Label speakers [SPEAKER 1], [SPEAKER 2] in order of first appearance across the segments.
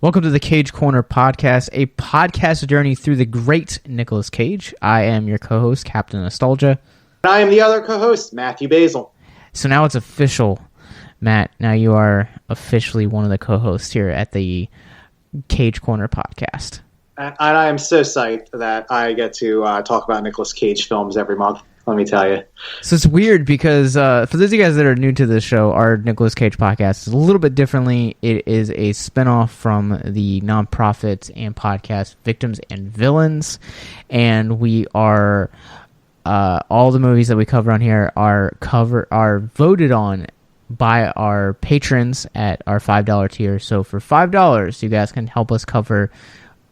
[SPEAKER 1] Welcome to the Cage Corner Podcast, a podcast journey through the great Nicolas Cage. I am your co-host, Captain Nostalgia.
[SPEAKER 2] And I am the other co-host, Matthew Basile.
[SPEAKER 1] So now it's official, Matt. Now you are officially one of the co-hosts here at the Cage Corner Podcast.
[SPEAKER 2] And I am so psyched that I get to talk about Nicolas Cage films every month. Let me tell you.
[SPEAKER 1] So it's weird because for those of you guys that are new to the show, our Nicolas Cage podcast is a little bit differently. It is a spinoff from the nonprofit and podcast Victims and Villains, and we are all the movies that we cover on here are voted on by our patrons at our $5 tier. So for $5, you guys can help us cover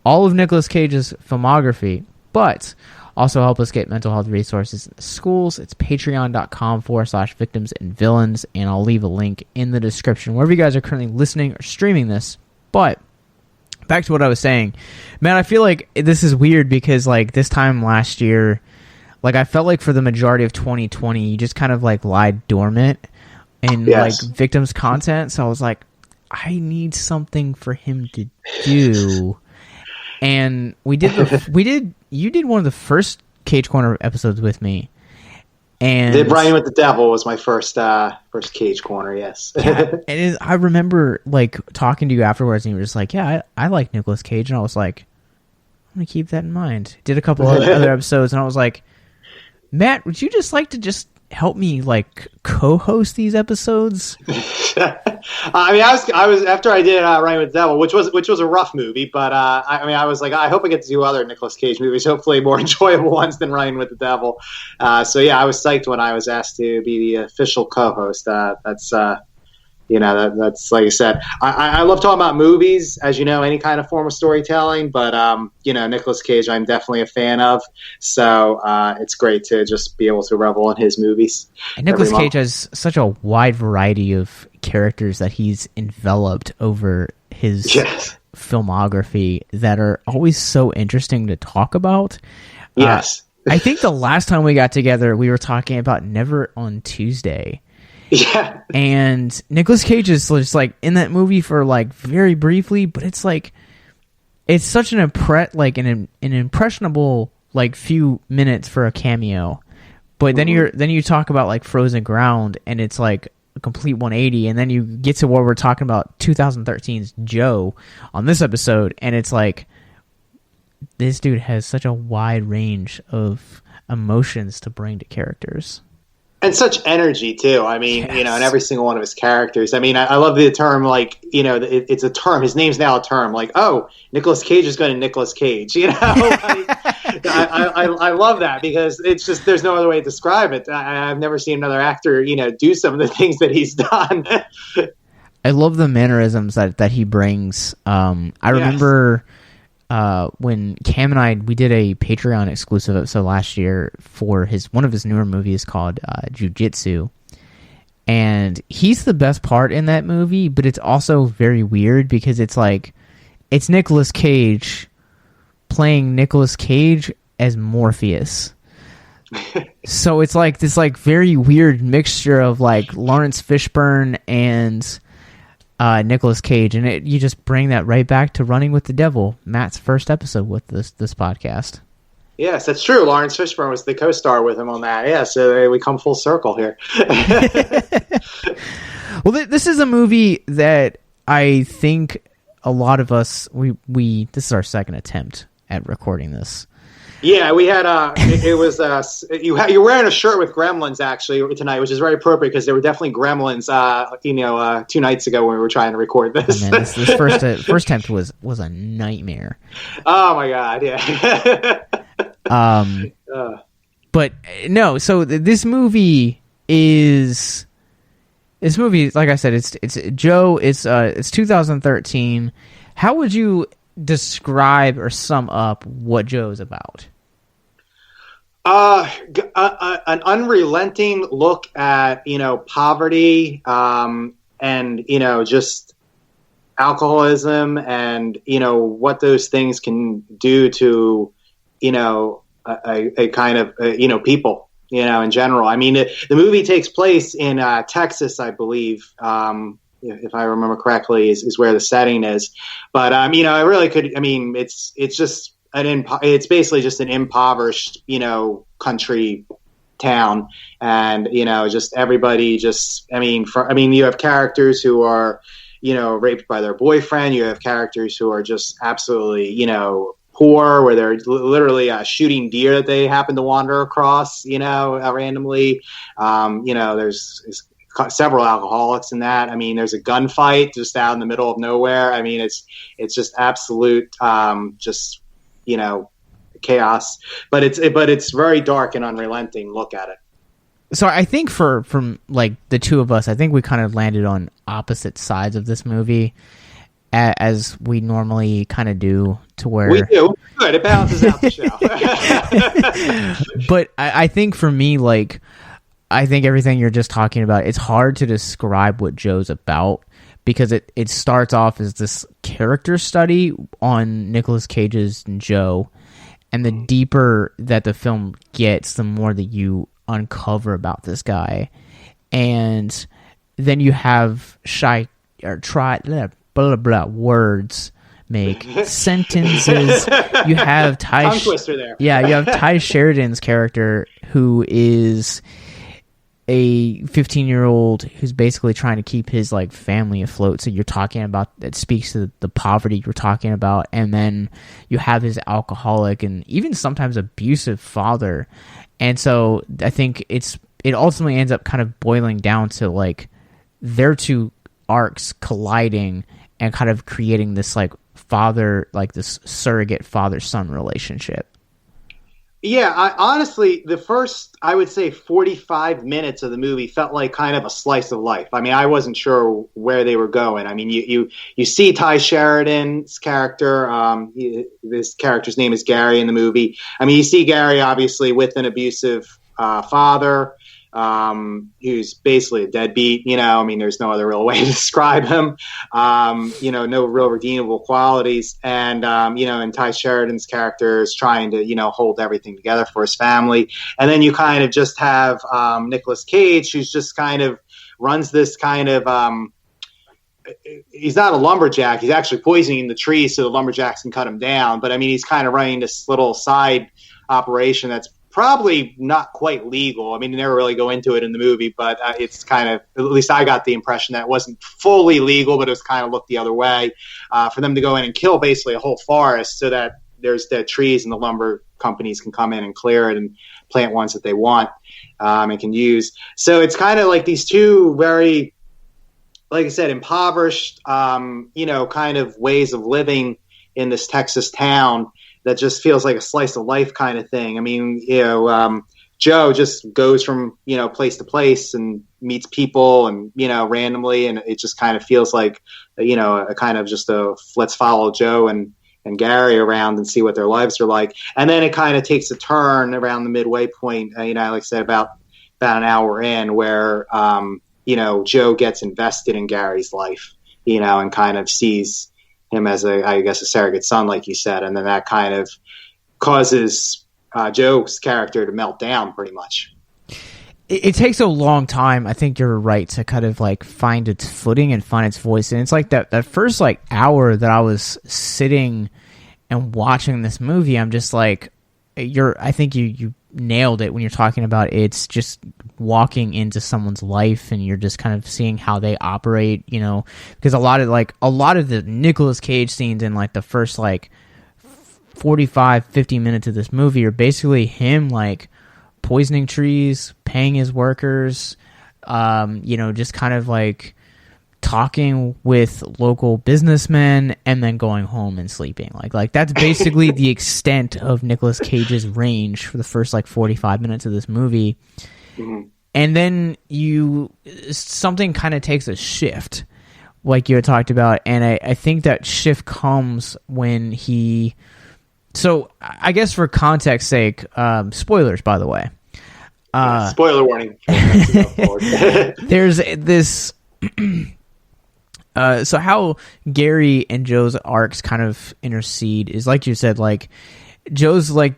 [SPEAKER 1] all of Nicolas Cage's filmography, but also help us get mental health resources in the schools. It's patreon.com/victims and villains, and I'll leave a link in the description wherever you guys are currently listening or streaming this. But back to what I was saying, man, I feel like this is weird because like this time last year, like I felt like for the majority of 2020, you just kind of like lied dormant in like Victims content. So I was like, I need something for him to do. And you did one of the first Cage Corner episodes with me. And
[SPEAKER 2] Did Brian with the Devil was my first Cage Corner, yes.
[SPEAKER 1] Yeah, I remember like talking to you afterwards and you were just like, yeah, I like Nicolas Cage. And I was like, I'm going to keep that in mind. Did a couple other episodes and I was like, Matt, would you just like to just help me like co-host these episodes?
[SPEAKER 2] I mean, I was after I did Ryan with the Devil, which was a rough movie, but I was like, I hope I get to do other Nicolas Cage movies, hopefully more enjoyable ones than Ryan with the Devil. So yeah, I was psyched when I was asked to be the official co-host. That's like I said, I love talking about movies, as you know, any kind of form of storytelling, but Nicolas Cage I'm definitely a fan of, so it's great to just be able to revel in his movies.
[SPEAKER 1] And Nicolas Cage has such a wide variety of characters that he's enveloped over his filmography that are always so interesting to talk about.
[SPEAKER 2] Yes.
[SPEAKER 1] I think the last time we got together, we were talking about Never on Tuesday.
[SPEAKER 2] Yeah.
[SPEAKER 1] And Nicolas Cage is just like in that movie for like very briefly, but it's like it's such an impressionable like few minutes for a cameo. But then you talk about like Frozen Ground and it's like a complete 180, and then you get to where we're talking about 2013's Joe on this episode, and it's like this dude has such a wide range of emotions to bring to characters.
[SPEAKER 2] And such energy, too. I mean, in every single one of his characters. I mean, I love the term, like, it's a term. His name's now a term. Like, oh, Nicolas Cage is going to Nicolas Cage, I love that because it's just, there's no other way to describe it. I've never seen another actor, do some of the things that he's done.
[SPEAKER 1] I love the mannerisms that he brings. I remember when Cam and I, we did a Patreon exclusive episode last year for one of his newer movies called Jiu-Jitsu, and he's the best part in that movie, but it's also very weird because it's like it's Nicolas Cage playing Nicolas Cage as Morpheus. So it's like this like very weird mixture of like Lawrence Fishburne and Nicolas Cage, and you just bring that right back to Running with the Devil, Matt's first episode with this podcast.
[SPEAKER 2] Yes, that's true. Lawrence Fishburne was the co-star with him on that. Yeah, so we come full circle here.
[SPEAKER 1] Well, this is a movie that I think a lot of us we this is our second attempt at recording this.
[SPEAKER 2] Yeah, we had it was you're wearing a shirt with gremlins actually tonight, which is very appropriate because there were definitely gremlins 2 nights ago when we were trying to record this.
[SPEAKER 1] Oh, man, this first attempt was a nightmare.
[SPEAKER 2] Oh my god, yeah.
[SPEAKER 1] But no, so this movie, like I said, it's Joe. It's 2013. How would you describe or sum up what Joe's about?
[SPEAKER 2] An unrelenting look at poverty, and just alcoholism, and what those things can do to a kind of people in general. I mean, the movie takes place in Texas, I believe, if I remember correctly, is where the setting is. But it really could. I mean, it's just it's basically just an impoverished, country town, and just everybody you have characters who are raped by their boyfriend. You have characters who are just absolutely poor, where they're literally shooting deer that they happen to wander across randomly. There's several alcoholics in that. I mean, there's a gunfight just out in the middle of nowhere. I mean, it's just absolute chaos, but it's very dark and unrelenting look at it.
[SPEAKER 1] So I think from like the two of us, I think we kind of landed on opposite sides of this movie, as we normally kind of do, to where
[SPEAKER 2] we do. Good, it balances out the show.
[SPEAKER 1] But I think for me, like, I think everything you're just talking about, it's hard to describe what Joe's about, because it starts off as this character study on Nicolas Cage's Joe, and the deeper that the film gets, the more that you uncover about this guy. And then you have words make sentences. You have
[SPEAKER 2] tongue twister there.
[SPEAKER 1] Yeah, you have Tye-Sheridan's character, who is a 15-year-old who's basically trying to keep his like family afloat. So you're talking about, that speaks to the poverty you're talking about. And then you have his alcoholic and even sometimes abusive father. And so I think it ultimately ends up kind of boiling down to like their two arcs colliding and kind of creating this like this surrogate father-son relationship.
[SPEAKER 2] Yeah, honestly, the first, I would say 45 minutes of the movie felt like kind of a slice of life. I mean, I wasn't sure where they were going. I mean, you see Tye-Sheridan's character. This character's name is Gary in the movie. I mean, you see Gary obviously with an abusive father, who's basically a deadbeat. I mean, there's no other real way to describe him. No real redeemable qualities. And and Tye-Sheridan's character is trying to hold everything together for his family. And then you kind of just have Nicolas Cage, who's just kind of runs this kind of he's not a lumberjack. He's actually poisoning the trees so the lumberjacks can cut him down. But I mean, he's kind of running this little side operation that's probably not quite legal. I mean, they never really go into it in the movie, but it's kind of, at least I got the impression that it wasn't fully legal, but it was kind of looked the other way, for them to go in and kill basically a whole forest so that there's dead trees and the lumber companies can come in and clear it and plant ones that they want and can use. So it's kind of like these two very, like I said, impoverished, kind of ways of living in this Texas town that just feels like a slice of life kind of thing. I mean, Joe just goes from, place to place and meets people and, randomly. And it just kind of feels like, a kind of just let's follow Joe and Gary around and see what their lives are like. And then it kind of takes a turn around the midway point, like I said, about an hour in, where, Joe gets invested in Gary's life, and kind of sees him as a surrogate son, like you said, and then that kind of causes Joe's character to melt down pretty much.
[SPEAKER 1] It takes a long time, I think you're right, to kind of like find its footing and find its voice. And it's like that first like hour that I was sitting and watching this movie, I'm just like, I think you nailed it when you're talking about it's just walking into someone's life and you're just kind of seeing how they operate, because a lot of the Nicolas Cage scenes in like the first like 45-50 minutes of this movie are basically him like poisoning trees, paying his workers, just kind of like talking with local businessmen and then going home and sleeping. Like that's basically the extent of Nicolas Cage's range for the first like 45 minutes of this movie. Mm-hmm. And then something kind of takes a shift, like you had talked about. And I think that shift comes when so I guess for context sake, spoilers, by the way.
[SPEAKER 2] Spoiler warning.
[SPEAKER 1] There's this... so how Gary and Joe's arcs kind of intercede is, like you said, like Joe's like,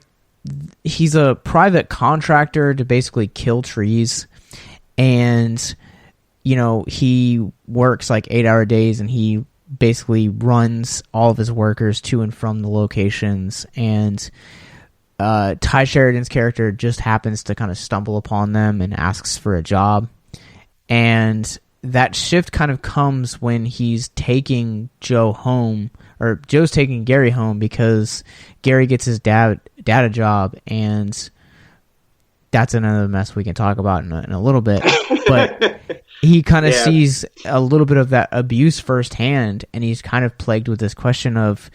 [SPEAKER 1] he's a private contractor to basically kill trees, and he works like 8-hour days, and he basically runs all of his workers to and from the locations, and Tye-Sheridan's character just happens to kind of stumble upon them and asks for a job. And that shift kind of comes when he's taking Joe home, or Joe's taking Gary home, because Gary gets his dad a job, and that's another mess we can talk about in a little bit. But he kind of sees a little bit of that abuse firsthand, and he's kind of plagued with this question of,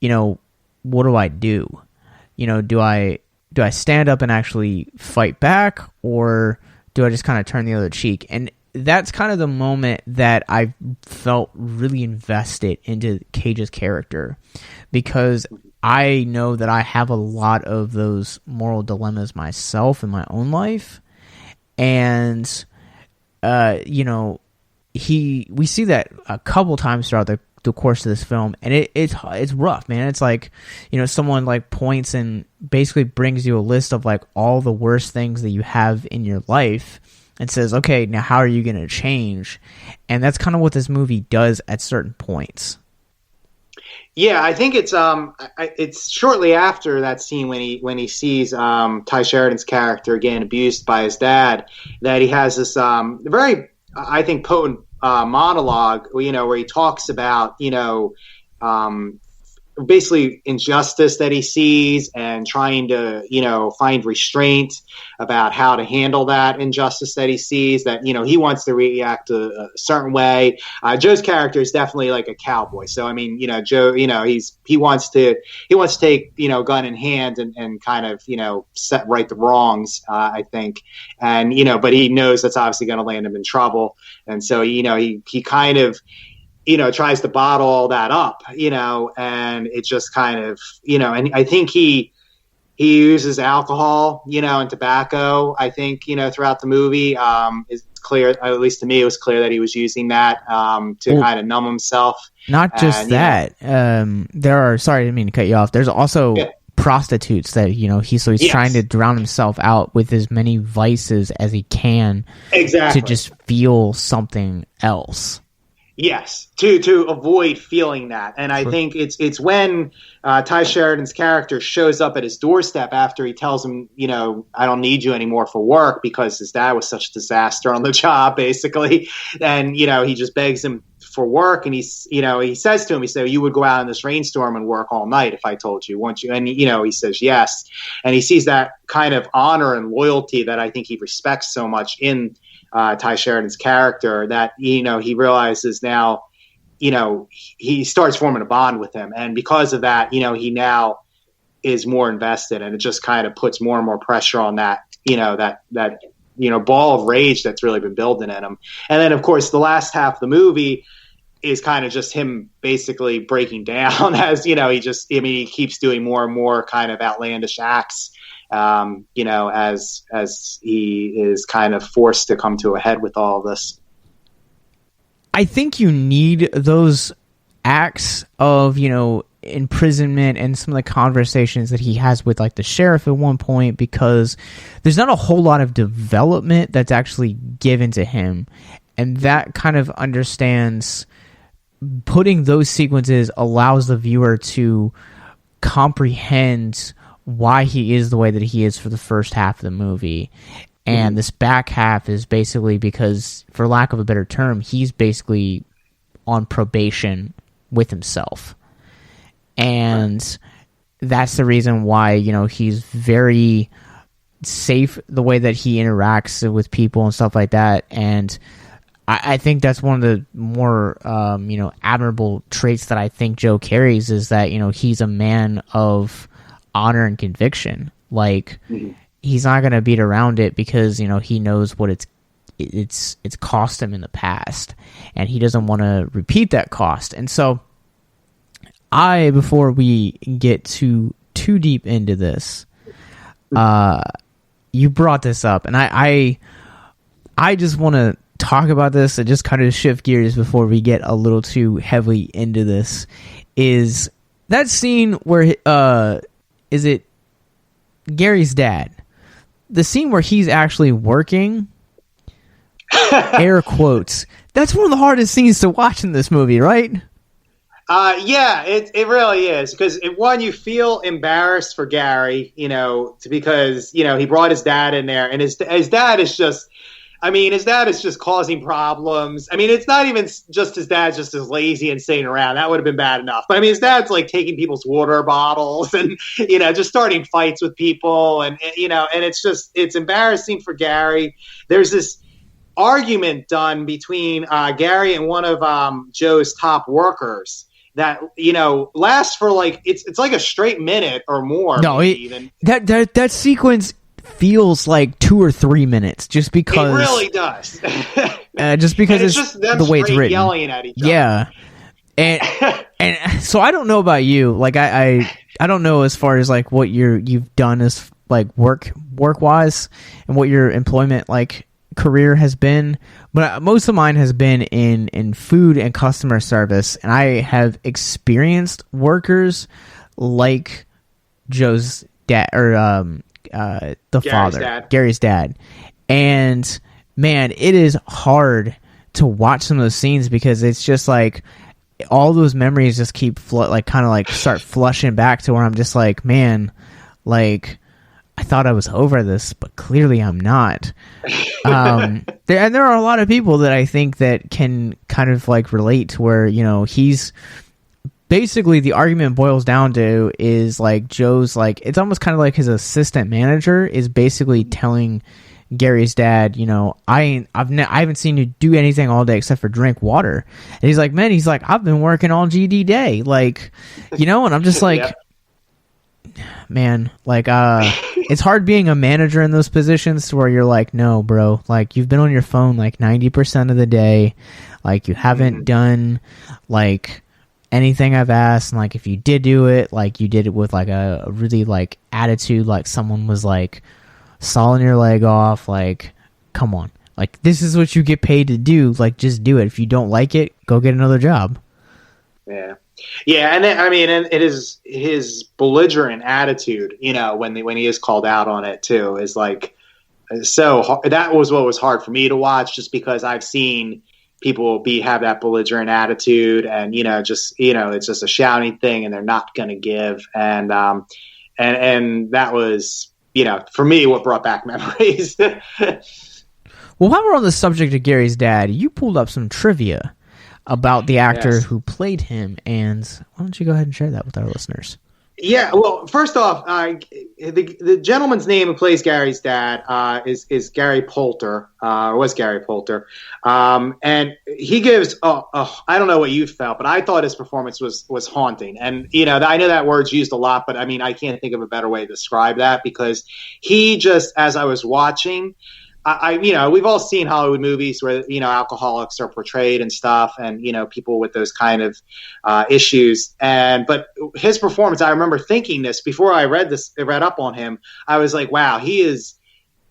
[SPEAKER 1] what do I do? Do I stand up and actually fight back, or do I just kind of turn the other cheek? And that's kind of the moment that I felt really invested into Cage's character, because I know that I have a lot of those moral dilemmas myself in my own life. And, we see that a couple times throughout the course of this film, and it's rough, man. It's like, someone like points and basically brings you a list of like all the worst things that you have in your life, and says, okay, now how are you going to change? And that's kind of what this movie does at certain points.
[SPEAKER 2] Yeah, I think it's shortly after that scene when he sees Tye-Sheridan's character getting abused by his dad, that he has this very, I think, potent monologue, where he talks about, basically injustice that he sees, and trying to, find restraint about how to handle that injustice that he sees, that, he wants to react a certain way. Joe's character is definitely like a cowboy. So, I mean, Joe, he wants to take, gun in hand and kind of, set right the wrongs, I think. And, but he knows that's obviously going to land him in trouble. And so, he kind of, tries to bottle all that up, and it just kind of, and I think he uses alcohol, and tobacco, I think, throughout the movie. It's clear, at least to me, it was clear that he was using that to kind of numb himself.
[SPEAKER 1] Not just that. There are, sorry, I didn't mean to cut you off. There's also prostitutes that, he's trying to drown himself out with as many vices as he can to just feel something else.
[SPEAKER 2] Yes, to avoid feeling that. And I think it's when Tye-Sheridan's character shows up at his doorstep after he tells him, I don't need you anymore for work because his dad was such a disaster on the job, basically. And, he just begs him for work. And he says to him, you would go out in this rainstorm and work all night if I told you, won't you? And, he says yes. And he sees that kind of honor and loyalty that I think he respects so much in Tye-Sheridan's character, that he realizes now, he starts forming a bond with him, and because of that, he now is more invested, and it just kind of puts more and more pressure on that, that ball of rage that's really been building in him. And then, of course, the last half of the movie is kind of just him basically breaking down as he keeps doing more and more kind of outlandish acts. As he is kind of forced to come to a head with all of this.
[SPEAKER 1] I think you need those acts of, imprisonment and some of the conversations that he has with like the sheriff at one point, because there's not a whole lot of development that's actually given to him. And that kind of understands, putting those sequences allows the viewer to comprehend why he is the way that he is for the first half of the movie. And this back half is basically because, for lack of a better term, he's basically on probation with himself. And that's the reason why, he's very safe the way that he interacts with people and stuff like that. And I think that's one of the more, admirable traits that I think Joe carries, is that, he's a man of honor and conviction. Like, he's not going to beat around it, because he knows what it's cost him in the past, and he doesn't want to repeat that cost. And so before we get too deep into this, you brought this up, and I just want to talk about this and just kind of shift gears before we get a little too heavily into this. Is that scene where is it Gary's dad? The scene where he's actually working air quotes. That's one of the hardest scenes to watch in this movie, right?
[SPEAKER 2] Yeah, it really is, because one, you feel embarrassed for Gary, because he brought his dad in there, and his dad is just. His dad is just causing problems. It's not even just his dad's just as lazy and sitting around. That would have been bad enough. But his dad's like taking people's water bottles and, just starting fights with people. And it's embarrassing for Gary. There's this argument done between Gary and one of Joe's top workers that, lasts for it's like a straight minute or more.
[SPEAKER 1] No, that sequence feels like 2 or 3 minutes, just because
[SPEAKER 2] it really does.
[SPEAKER 1] Just because it's
[SPEAKER 2] just them
[SPEAKER 1] the way it's written,
[SPEAKER 2] yelling at each other.
[SPEAKER 1] Yeah, and so I don't know about you. Like I don't know as far as like what you've done as like work wise and what your employment like career has been, but most of mine has been in food and customer service, and I have experienced workers like Joe's dad or Gary's dad. And man, it is hard to watch some of those scenes because it's just like all those memories just keep start flushing back to where I'm just like, man, like I thought I was over this, but clearly I'm not. There are a lot of people that I think that can kind of like relate to where, he's basically the argument boils down to is like Joe's like, it's almost kind of like his assistant manager is basically telling Gary's dad, I haven't seen you do anything all day except for drink water. And he's like, man, I've been working all GD day. Like, and I'm just like, yeah. Man, like, it's hard being a manager in those positions to where you're like, no, bro, like you've been on your phone like 90% of the day. Like you haven't done like anything I've asked, and like if you did do it, like you did it with like a really like attitude, like someone was like sawing your leg off. Like, come on, like this is what you get paid to do. Like, just do it. If you don't like it, go get another job.
[SPEAKER 2] Yeah, and and it is his belligerent attitude. When he is called out on it too, is like so. That was what was hard for me to watch, just because I've seen people have that belligerent attitude, and it's just a shouting thing, and they're not going to give, and that was for me what brought back memories.
[SPEAKER 1] Well, while we're on the subject of Gary's dad, you pulled up some trivia about the actor who played him, and why don't you go ahead and share that with our listeners?
[SPEAKER 2] Yeah, well, first off, the gentleman's name who plays Gary's dad is Gary Poulter, or was Gary Poulter, and he gives. I don't know what you felt, but I thought his performance was haunting. And I know that word's used a lot, but I can't think of a better way to describe that, because he just, as I was watching. We've all seen Hollywood movies where, alcoholics are portrayed and stuff, and, people with those kind of issues. But his performance, I remember thinking this before I read up on him. I was like, wow, he is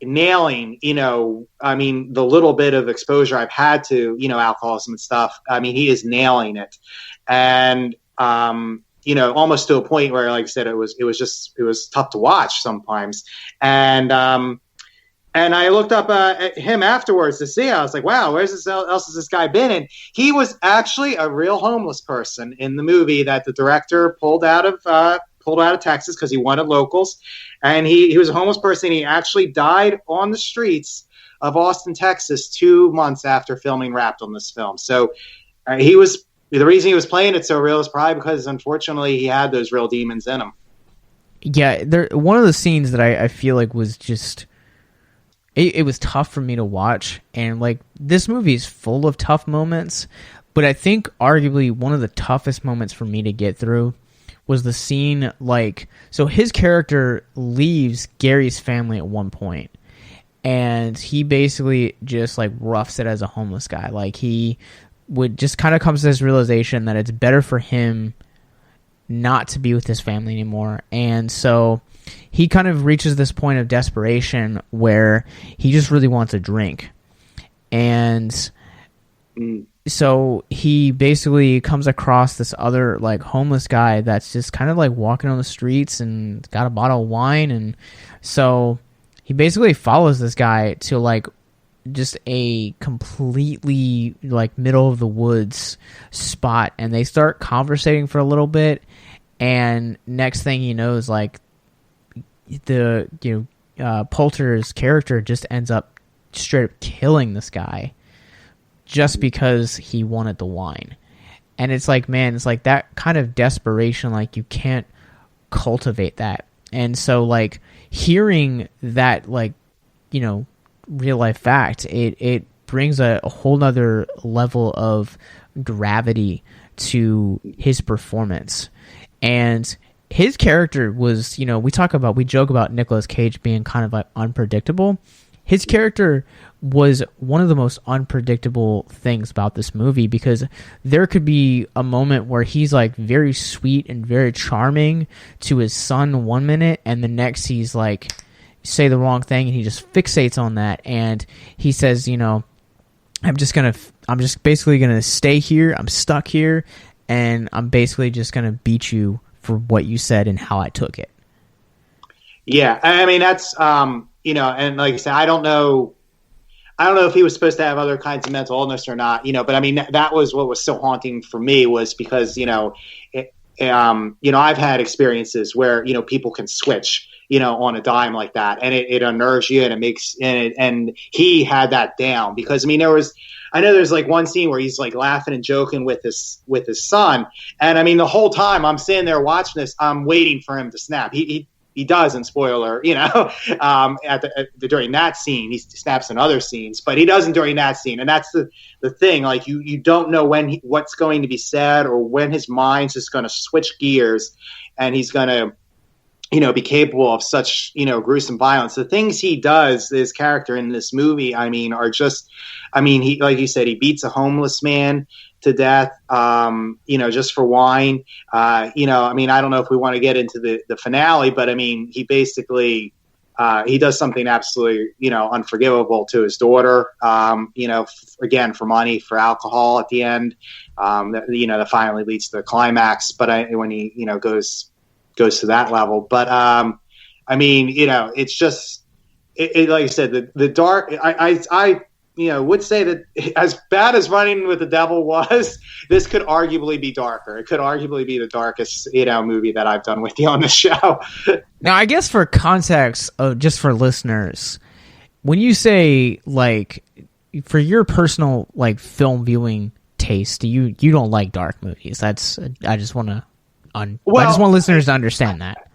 [SPEAKER 2] nailing, the little bit of exposure I've had to, alcoholism and stuff. He is nailing it. And, almost to a point where, like I said, it was tough to watch sometimes. And I looked up at him afterwards to see. I was like, wow, where's else has this guy been? And he was actually a real homeless person in the movie that the director pulled out of Texas because he wanted locals. And he was a homeless person. He actually died on the streets of Austin, Texas, 2 months after filming wrapped on this film. So the reason he was playing it so real is probably because, unfortunately, he had those real demons in him.
[SPEAKER 1] Yeah, one of the scenes that I feel like was just... It was tough for me to watch, and like this movie is full of tough moments, but I think arguably one of the toughest moments for me to get through was the scene, like, so his character leaves Gary's family at one point, and he basically just like roughs it as a homeless guy. Like he would just kind of comes to this realization that it's better for him not to be with his family anymore, and so he kind of reaches this point of desperation where he just really wants a drink. And so he basically comes across this other like homeless guy that's just kind of like walking on the streets and got a bottle of wine. And so he basically follows this guy to like just a completely like middle of the woods spot, and they start conversating for a little bit, and next thing you know is like Poulter's character just ends up straight up killing this guy just because he wanted the wine. And it's like, man, it's like that kind of desperation, like you can't cultivate that. And so like hearing that, like, real life fact, it brings a whole nother level of gravity to his performance. And his character was, we joke about Nicolas Cage being kind of like unpredictable. His character was one of the most unpredictable things about this movie, because there could be a moment where he's like very sweet and very charming to his son one minute, and the next he's like say the wrong thing and he just fixates on that, and he says, I'm just basically gonna stay here, I'm stuck here, and I'm basically just gonna beat you for what you said and how I took it.
[SPEAKER 2] Yeah, I mean that's and like I said, I don't know if he was supposed to have other kinds of mental illness or not, but I mean, that was what was so haunting for me, was because, I've had experiences where, people can switch, on a dime like that, and it unnerves you, and it makes, and he had that down, because I mean, I know there's like one scene where he's like laughing and joking with his son. And I mean, the whole time I'm sitting there watching this, I'm waiting for him to snap. He doesn't, spoiler, during that scene. He snaps in other scenes, but he doesn't during that scene. And that's the thing. Like you don't know what's going to be said, or when his mind's just going to switch gears and he's going to, be capable of such, gruesome violence. The things he does, his character in this movie, I mean, are just, he, like you said, he beats a homeless man to death, just for wine. I don't know if we want to get into the finale, but I mean, he basically, he does something absolutely, unforgivable to his daughter, again, for money, for alcohol at the end, that finally leads to the climax. But when he, goes to that level. But, it's just, like I said, the dark, I would say that as bad as Running with the Devil was, this could arguably be darker. It could arguably be the darkest, movie that I've done with you on the show.
[SPEAKER 1] Now, I guess for context, just for listeners, when you say, like, for your personal, like, film viewing taste, you don't like dark movies. I just want listeners to understand that.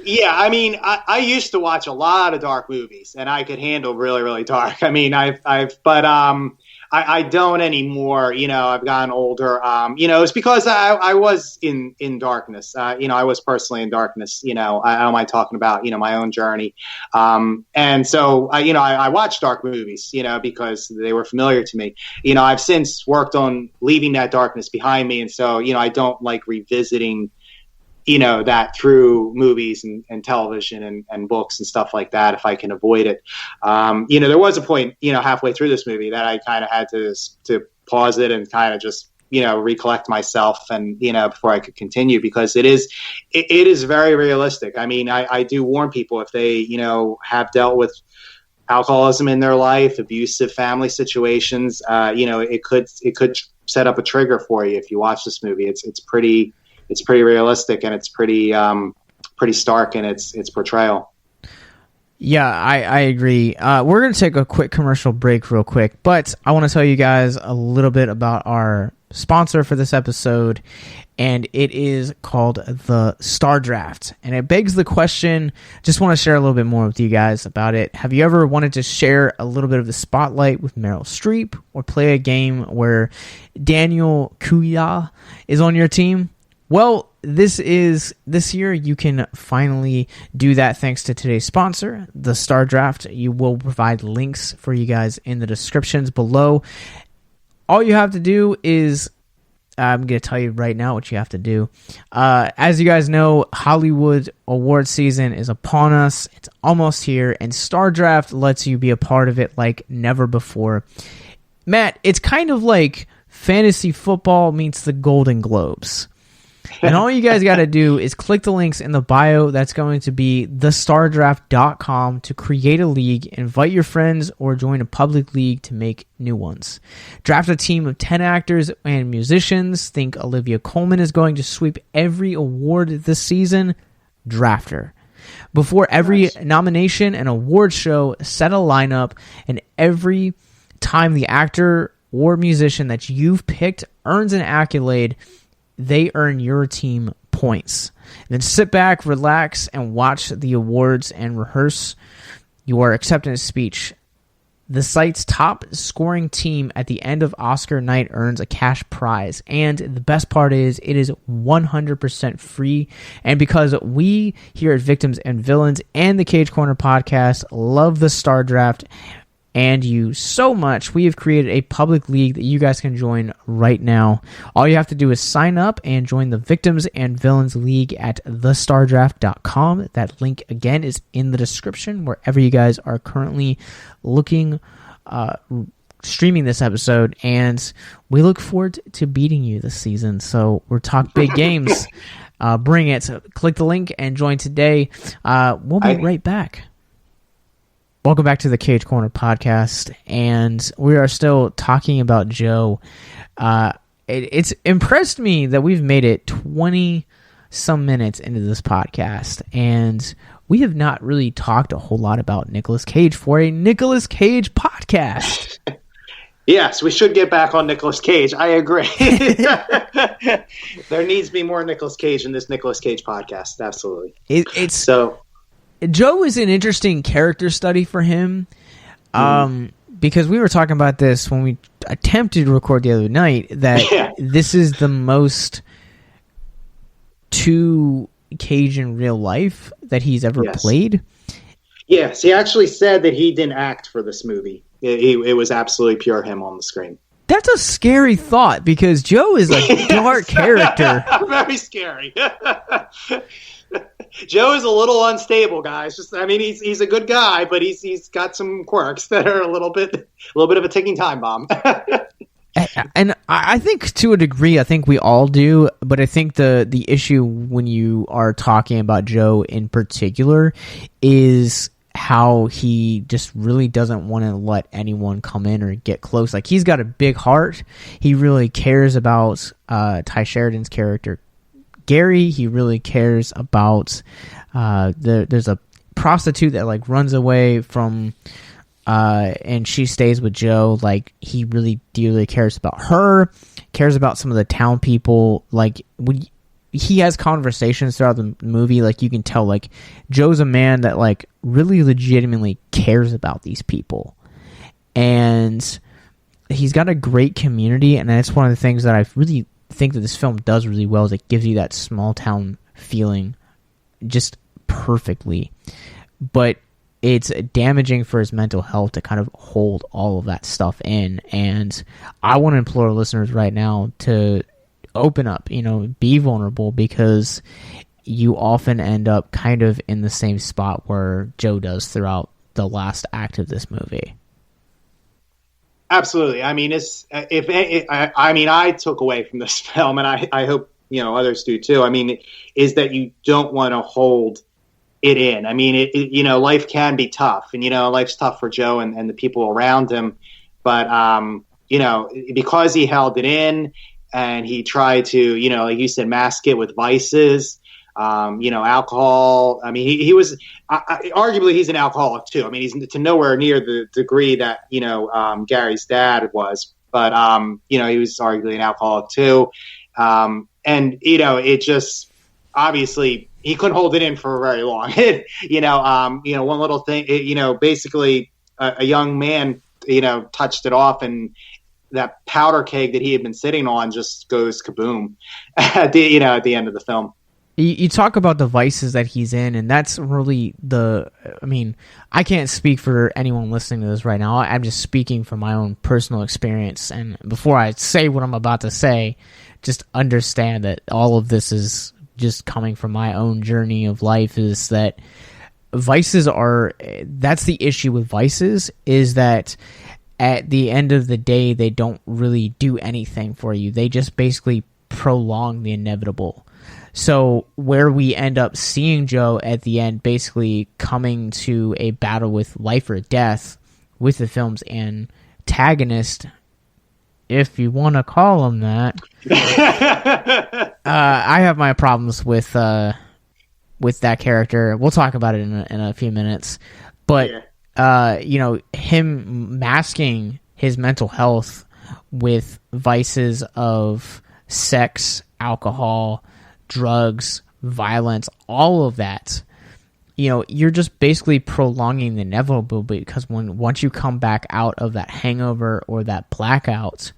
[SPEAKER 2] Yeah, I mean, I used to watch a lot of dark movies, and I could handle really, really dark. I mean, I don't anymore. I've gotten older. It's because I was in darkness. I was personally in darkness. I don't mind talking about my own journey. And so I watched dark movies. Because they were familiar to me. I've since worked on leaving that darkness behind me, and so I don't like revisiting that through movies and television and books and stuff like that, if I can avoid it. There was a point, halfway through this movie that I kind of had to pause it and kind of just, recollect myself and, before I could continue, because it is very realistic. I mean, I do warn people, if they, have dealt with alcoholism in their life, abusive family situations, it could set up a trigger for you if you watch this movie. It's pretty realistic, and it's pretty stark in its portrayal.
[SPEAKER 1] Yeah, I agree. We're going to take a quick commercial break real quick, but I want to tell you guys a little bit about our sponsor for this episode, and it is called the Star Draft. And it begs the question, just want to share a little bit more with you guys about it. Have you ever wanted to share a little bit of the spotlight with Meryl Streep, or play a game where Daniel Kaluuya is on your team? Well, this year you can finally do that thanks to today's sponsor, the Star Draft. You will provide links for you guys in the descriptions below. All you have to do is, I'm going to tell you right now what you have to do. As you guys know, Hollywood award season is upon us. It's almost here, and Star Draft lets you be a part of it like never before. Matt, it's kind of like fantasy football meets the Golden Globes. And all you guys got to do is click the links in the bio. That's going to be thestardraft.com to create a league, invite your friends, or join a public league to make new ones. Draft a team of 10 actors and musicians. Think Olivia Colman is going to sweep every award this season. Draft her. Before every nomination and award show, set a lineup, and every time the actor or musician that you've picked earns an accolade, they earn your team points. Then sit back, relax, and watch the awards and rehearse your acceptance speech. The site's top scoring team at the end of Oscar night earns a cash prize. And the best part is it is 100% free. And because we here at Victims and Villains and the Cage Corner podcast love the Star Draft and you so much, we have created a public league that you guys can join right now. All you have to do is sign up and join the Victims and Villains League at thestardraft.com. That link, again, is in the description wherever you guys are currently looking, streaming this episode, and we look forward to beating you this season. So we're talking big games. Bring it. So click the link and join today. We'll be right back. Welcome back to the Cage Corner podcast, and we are still talking about Joe. It's impressed me that we've made it 20-some minutes into this podcast, and we have not really talked a whole lot about Nicolas Cage for a Nicolas Cage podcast.
[SPEAKER 2] Yes, we should get back on Nicolas Cage. I agree. There needs to be more Nicolas Cage in this Nicolas Cage podcast. Absolutely.
[SPEAKER 1] It's so... Joe is an interesting character study for him, because we were talking about this when we attempted to record the other night, that this is the most to Cage in real life that he's ever played.
[SPEAKER 2] Yes, he actually said that he didn't act for this movie. It was absolutely pure him on the screen.
[SPEAKER 1] That's a scary thought, because Joe is a dark character.
[SPEAKER 2] Very scary. Joe is a little unstable, guys. He's a good guy, but he's got some quirks that are a little bit of a ticking time bomb.
[SPEAKER 1] And I think to a degree, I think we all do, but I think the issue when you are talking about Joe in particular is how he just really doesn't want to let anyone come in or get close. Like, he's got a big heart. He really cares about Tye-Sheridan's character, Gary. He really cares about there's a prostitute that like runs away from and she stays with Joe. Like, he really dearly cares about her, cares about some of the town people. Like, when he has conversations throughout the movie, like, you can tell like Joe's a man that like really legitimately cares about these people, and he's got a great community. And that's one of the things that I really think that this film does really well, is it gives you that small town feeling just perfectly, but it's damaging for his mental health to kind of hold all of that stuff in. And I want to implore listeners right now to open up, be vulnerable, because you often end up kind of in the same spot where Joe does throughout the last act of this movie.
[SPEAKER 2] Absolutely. I took away from this film, and I hope others do too. Is that you don't want to hold it in. Life can be tough, and life's tough for Joe and the people around him. But because he held it in, and he tried to, like you said, mask it with vices. Alcohol. He was arguably he's an alcoholic too. He's to nowhere near the degree that Gary's dad was, but he was arguably an alcoholic too. It just obviously he couldn't hold it in for very long. One little thing, basically a young man, touched it off, and that powder keg that he had been sitting on just goes kaboom at the end of the film.
[SPEAKER 1] You talk about the vices that he's in, and that's really I can't speak for anyone listening to this right now. I'm just speaking from my own personal experience. And before I say what I'm about to say, just understand that all of this is just coming from my own journey of life, is that vices that's the issue with vices, is that at the end of the day, they don't really do anything for you. They just basically prolong the inevitable. So where we end up seeing Joe at the end basically coming to a battle with life or death with the film's antagonist, if you want to call him that. I have my problems with that character. We'll talk about it in a few minutes. But, him masking his mental health with vices of sex, alcohol, drugs, violence, all of that, you're just basically prolonging the inevitable, because once you come back out of that hangover or that blackout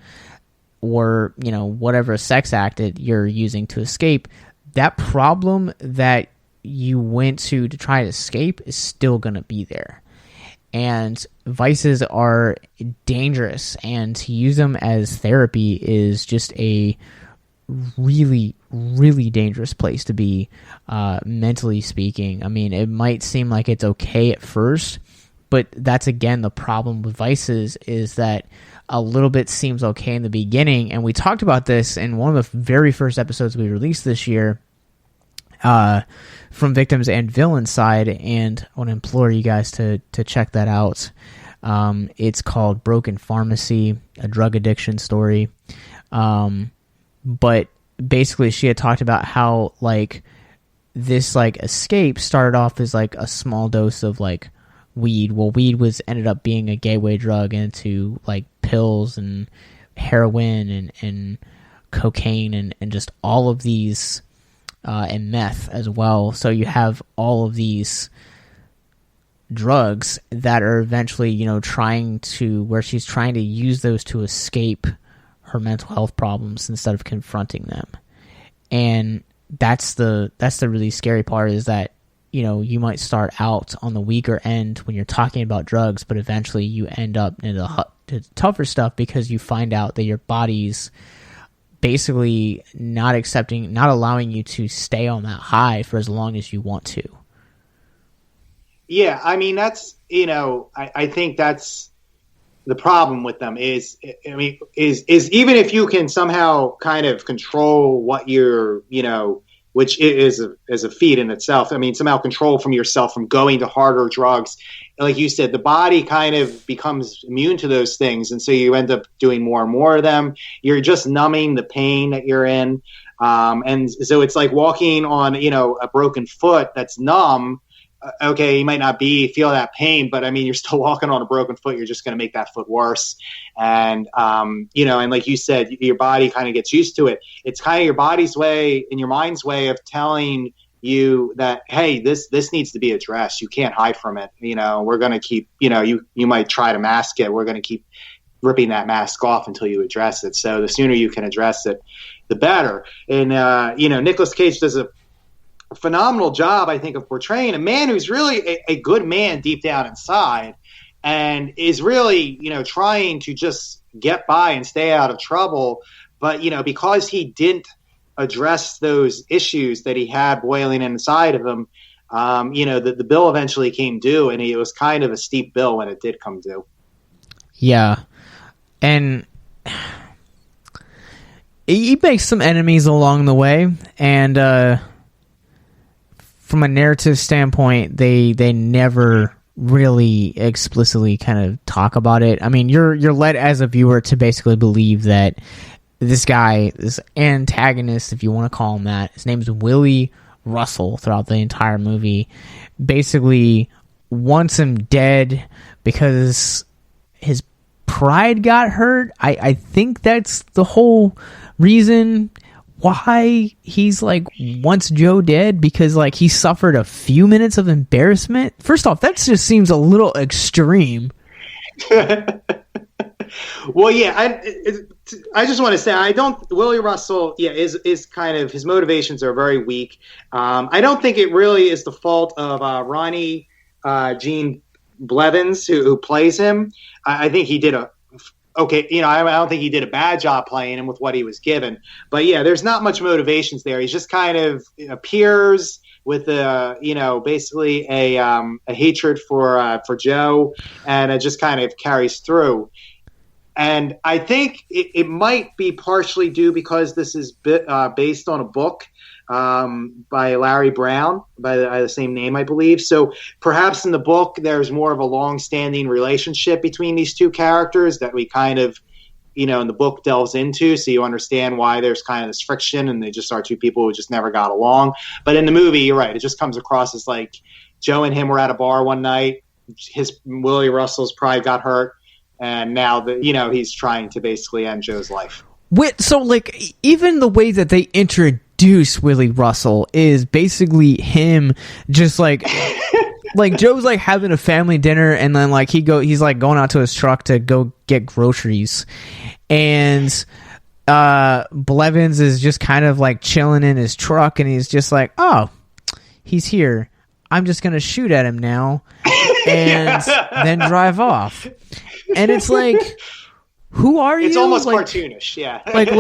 [SPEAKER 1] or, whatever sex act that you're using to escape, that problem that you went to try to escape is still going to be there. And vices are dangerous, and to use them as therapy is just a really, really dangerous place to be, mentally speaking. I mean, it might seem like it's okay at first, but that's, again, the problem with vices, is that a little bit seems okay in the beginning. And we talked about this in one of the very first episodes we released this year, from Victims and Villains side, and I want to implore you guys to check that out. It's called Broken Pharmacy, a drug addiction story. But basically she had talked about how, like, this, like, escape started off as, like, a small dose of, like, weed. Well, weed ended up being a gateway drug into, like, pills and heroin and cocaine and just all of these, and meth as well. So you have all of these drugs that are eventually, where she's trying to use those to escape her mental health problems instead of confronting them. And that's the really scary part, is that, you might start out on the weaker end when you're talking about drugs, but eventually you end up into the tougher stuff, because you find out that your body's basically not allowing you to stay on that high for as long as you want to.
[SPEAKER 2] Yeah, I mean, that's, I think that's the problem with them is even if you can somehow kind of control what you're, which is a feat in itself. I mean, somehow control from yourself from going to harder drugs. Like you said, the body kind of becomes immune to those things. And so you end up doing more and more of them. You're just numbing the pain that you're in. And so it's like walking on, a broken foot that's numb. Okay, you might not feel that pain, but I mean, you're still walking on a broken foot. You're just going to make that foot worse. And, and like you said, your body kind of gets used to it. It's kind of your body's way and your mind's way of telling you that, hey, this needs to be addressed. You can't hide from it. We're going to keep, you might try to mask it. We're going to keep ripping that mask off until you address it. So the sooner you can address it, the better. And, Nicolas Cage does a phenomenal job, I think, of portraying a man who's really a good man deep down inside, and is really, trying to just get by and stay out of trouble. But, because he didn't address those issues that he had boiling inside of him, the bill eventually came due, and it was kind of a steep bill when it did come due.
[SPEAKER 1] Yeah. And he makes some enemies along the way, and, from a narrative standpoint, they never really explicitly kind of talk about it. I mean, you're led as a viewer to basically believe that this guy, this antagonist, if you want to call him that, his name's Willie Russell throughout the entire movie, basically wants him dead because his pride got hurt. I think that's the whole reason why he's like wants Joe dead, because like he suffered a few minutes of embarrassment. First off, that just seems a little extreme.
[SPEAKER 2] Well, yeah, I just want to say Willie Russell, is kind of, his motivations are very weak. I don't think it really is the fault of Ronnie Gene Blevins who plays him. I think he did I don't think he did a bad job playing him with what he was given. But yeah, there's not much motivations there. He's just kind of appears with basically a hatred for Joe, and it just kind of carries through. And I think it might be partially due because this is based on a book by Larry Brown by the same name, I believe. So perhaps in the book there's more of a long-standing relationship between these two characters that we kind of, in the book delves into, so you understand why there's kind of this friction and they just are two people who just never got along. But in the movie, you're right, it just comes across as like Joe and him were at a bar one night, Willie Russell's pride got hurt, and now he's trying to basically end Joe's life.
[SPEAKER 1] So like even the way that they introduce Willie Russell is basically him just like like Joe's like having a family dinner, and then like he's like going out to his truck to go get groceries, and Blevins is just kind of like chilling in his truck, and he's just like, oh, he's here, I'm just gonna shoot at him now and then drive off. And it's like, who are you?
[SPEAKER 2] It's almost
[SPEAKER 1] like,
[SPEAKER 2] cartoonish, yeah.
[SPEAKER 1] like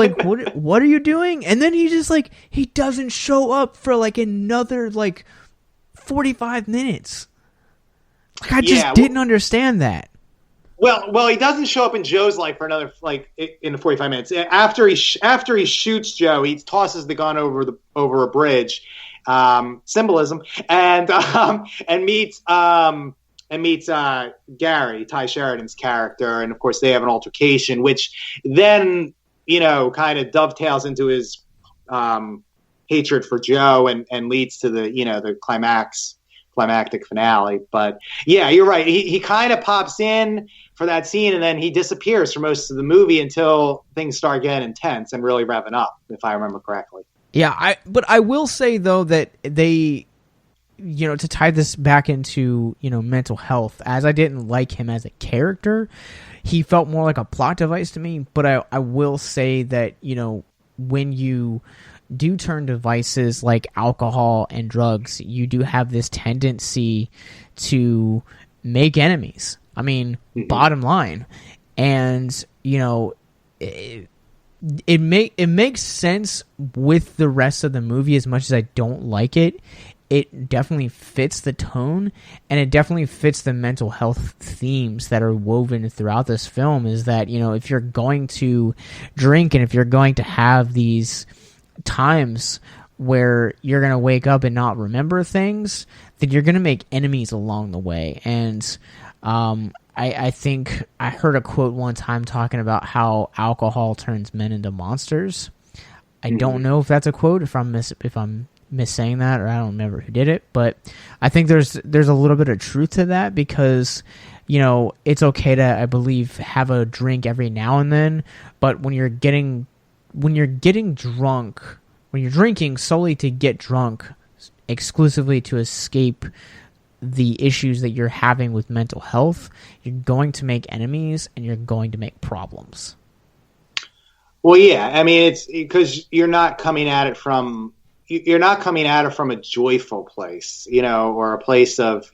[SPEAKER 1] what are you doing? And then he just like, he doesn't show up for like another like 45 minutes. Like I just didn't understand that.
[SPEAKER 2] Well, he doesn't show up in Joe's life for another in the 45 minutes. After he shoots Joe, he tosses the gun over a bridge, symbolism, and meets Gary, tye-Sheridan's character, and of course they have an altercation, which then kind of dovetails into his hatred for Joe and leads to the climactic finale. But yeah, you're right. He kind of pops in for that scene and then he disappears for most of the movie until things start getting intense and really revving up, if I remember correctly.
[SPEAKER 1] Yeah, but I will say though that they, to tie this back into, mental health, as I didn't like him as a character, he felt more like a plot device to me. But I will say that, when you do turn to vices like alcohol and drugs, you do have this tendency to make enemies. I mean, bottom line. And, it makes sense with the rest of the movie. As much as I don't like it, it definitely fits the tone, and it definitely fits the mental health themes that are woven throughout this film. Is that, if you're going to drink and if you're going to have these times where you're going to wake up and not remember things, then you're going to make enemies along the way. And I think I heard a quote one time talking about how alcohol turns men into monsters. I don't know if that's a quote, if I'm missaying that, or I don't remember who did it, but I think there's a little bit of truth to that, because it's okay to, I believe, have a drink every now and then, but when you're getting drunk, when you're drinking solely to get drunk, exclusively to escape the issues that you're having with mental health, you're going to make enemies and you're going to make problems.
[SPEAKER 2] Well, yeah, I mean, it's because you're not coming at it from a joyful place, or a place of,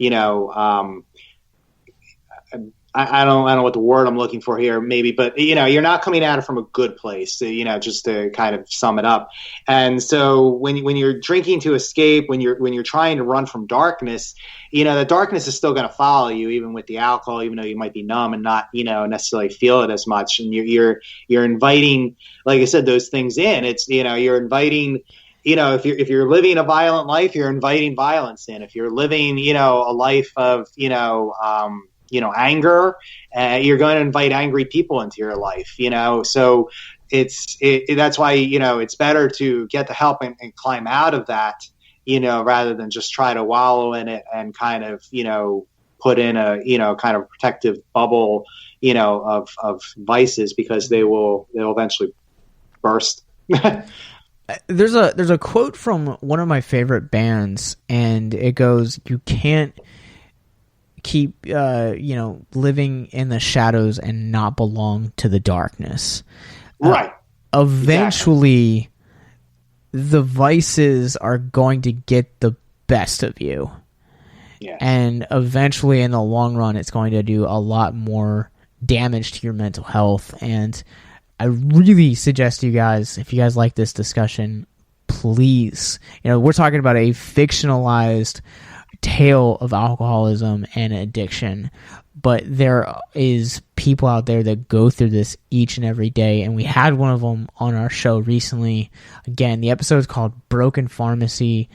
[SPEAKER 2] I don't know what the word I'm looking for here, maybe, but you're not coming at it from a good place, just to kind of sum it up. And so when you're drinking to escape, when you're trying to run from darkness, the darkness is still going to follow you, even with the alcohol, even though you might be numb and not, necessarily feel it as much. And you're inviting, like I said, those things in. It's, you're inviting, if you're living a violent life, you're inviting violence in. If you're living, a life of, anger, you're going to invite angry people into your life, so that's why, it's better to get the help and climb out of that, rather than just try to wallow in it and kind of, put in a, kind of protective bubble, of vices, because they'll eventually burst.
[SPEAKER 1] There's a quote from one of my favorite bands, and it goes, "You can't keep living in the shadows and not belong to the darkness."
[SPEAKER 2] Right.
[SPEAKER 1] Eventually, the vices are going to get the best of you.
[SPEAKER 2] Yes.
[SPEAKER 1] And eventually, in the long run, it's going to do a lot more damage to your mental health. And I really suggest to you guys, if you guys like this discussion, please, we're talking about a fictionalized tale of alcoholism and addiction, but there is people out there that go through this each and every day, and we had one of them on our show recently. Again, the episode is called Broken Pharmacy.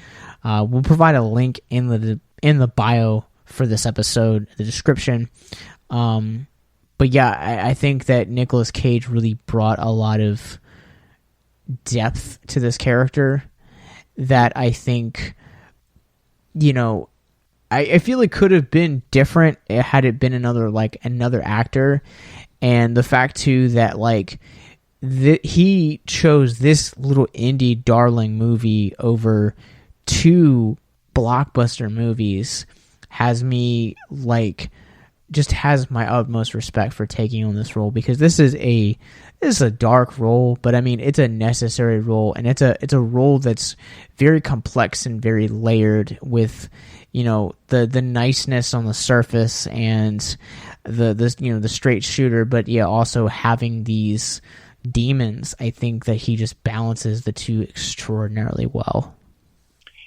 [SPEAKER 1] We'll provide a link in the bio for this episode, the description. But yeah, I think that Nicolas Cage really brought a lot of depth to this character that I think, I feel it could have been different had it been another actor. And the fact too that he chose this little indie darling movie over 2 blockbuster movies has me just has my utmost respect for taking on this role, because this is a dark role, but I mean it's a necessary role, and it's a role that's very complex and very layered with the niceness on the surface and the straight shooter, but yeah, also having these demons. I think that he just balances the two extraordinarily well.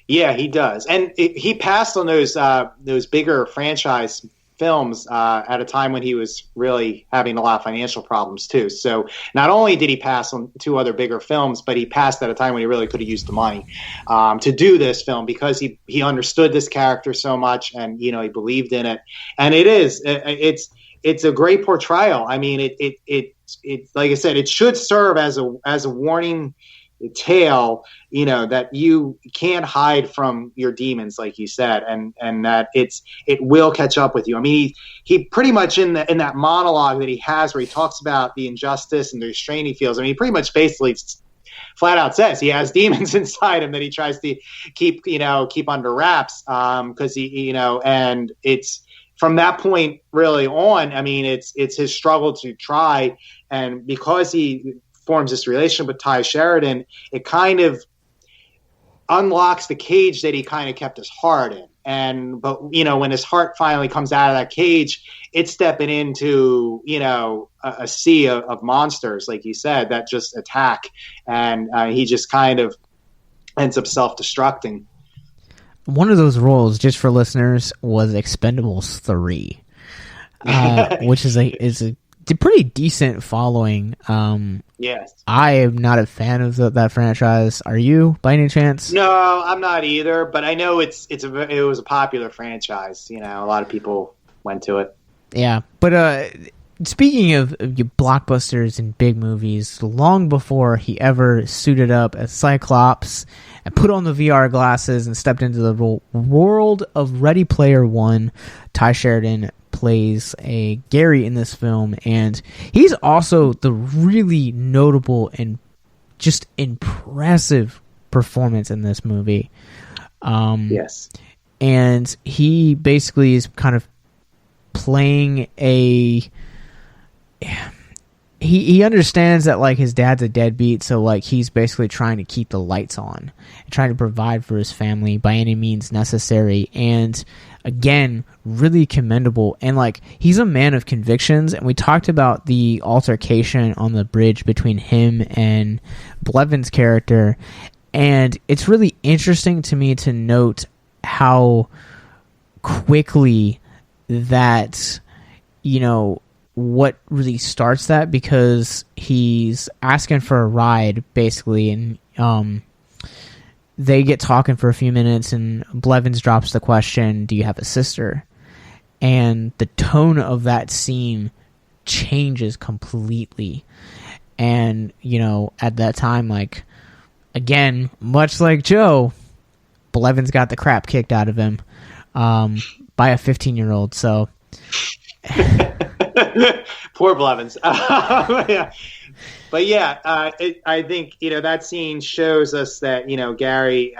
[SPEAKER 2] Yeah, he does, and he passed on those bigger franchise films at a time when he was really having a lot of financial problems too. So not only did he pass on 2 other bigger films, but he passed at a time when he really could have used the money to do this film, because he understood this character so much, and he believed in it. And it's a great portrayal. I mean, it like I said, it should serve as a warning tale, that you can't hide from your demons, like you said, and that it will catch up with you. I mean, he pretty much in that monologue that he has where he talks about the injustice and the restraint he feels. I mean, he pretty much basically flat out says he has demons inside him that he tries to keep under wraps, because and it's from that point really on. I mean, it's his struggle to try, and because he forms this relationship with Tye-Sheridan, it kind of unlocks the cage that he kind of kept his heart in. But when his heart finally comes out of that cage, it's stepping into a sea of monsters, like you said, that just attack, and he just kind of ends up self-destructing.
[SPEAKER 1] One of those roles, just for listeners, was Expendables 3, which is a pretty decent following.
[SPEAKER 2] Yes,
[SPEAKER 1] I am not a fan of that franchise. Are you, by any chance?
[SPEAKER 2] No, I'm not either. But I know it was a popular franchise. A lot of people went to it.
[SPEAKER 1] Yeah, but speaking of blockbusters and big movies, long before he ever suited up as Cyclops and put on the VR glasses and stepped into the world of Ready Player One, Tye-Sheridan plays a Gary in this film, and he's also the really notable and just impressive performance in this movie.
[SPEAKER 2] Yes,
[SPEAKER 1] and he basically is kind of playing he understands that his dad's a deadbeat, so he's basically trying to keep the lights on and trying to provide for his family by any means necessary. And again, really commendable. And he's a man of convictions, and we talked about the altercation on the bridge between him and Blevins' character, and it's really interesting to me to note how quickly that what really starts that, because he's asking for a ride basically, and they get talking for a few minutes, and Blevins drops the question, do you have a sister? And the tone of that scene changes completely. And at that time, again, much like Joe, Blevins got the crap kicked out of him by a 15-year-old. So
[SPEAKER 2] poor Blevins. Yeah. But yeah, I think that scene shows us that Gary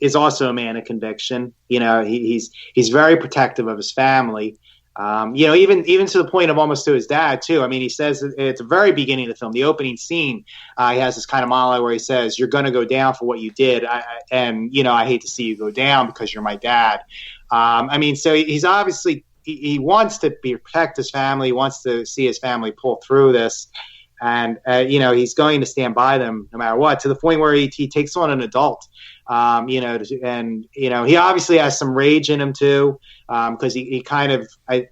[SPEAKER 2] is also a man of conviction. He's very protective of his family. Even to the point of almost to his dad too. I mean, he says at the very beginning of the film, the opening scene, he has this kind of monologue where he says, "You're going to go down for what you did, and I hate to see you go down because you're my dad." I mean, so he's obviously he wants to protect his family, wants to see his family pull through this. and he's going to stand by them no matter what, to the point where he takes on an adult. And he obviously has some rage in him too, because he kind of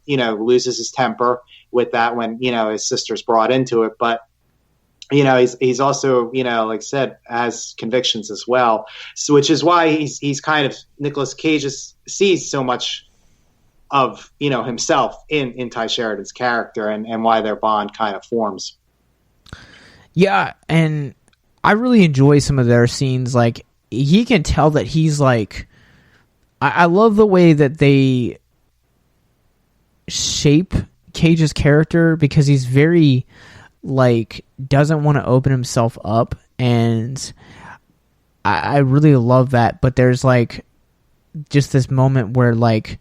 [SPEAKER 2] loses his temper with that when his sister's brought into it, but he's also, like I said, has convictions as well. So, which is why he's kind of, Nicolas Cage sees so much of, himself in Tye-Sheridan's character, and why their bond kind of forms. Yeah.
[SPEAKER 1] And I really enjoy some of their scenes. Like, he can tell that he's like, I love the way that they shape Cage's character, because he's very, like, doesn't want to open himself up, and I really love that. But there's like just this moment where like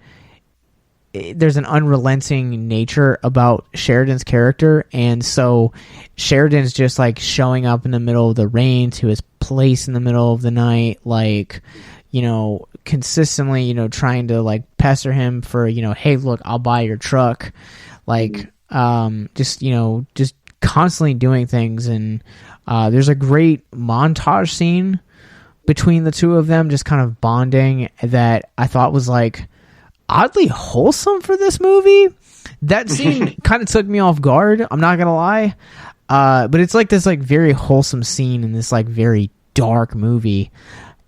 [SPEAKER 1] there's an unrelenting nature about Sheridan's character, and so Sheridan's just like showing up in the middle of the rain to his place in the middle of the night, like, consistently, trying to like pester him for, hey, look, I'll buy your truck, like, just constantly doing things. And there's a great montage scene between the two of them just kind of bonding that I thought was like oddly wholesome for this movie. That scene kind of took me off guard, I'm not gonna lie, but it's like this like very wholesome scene in this like very dark movie,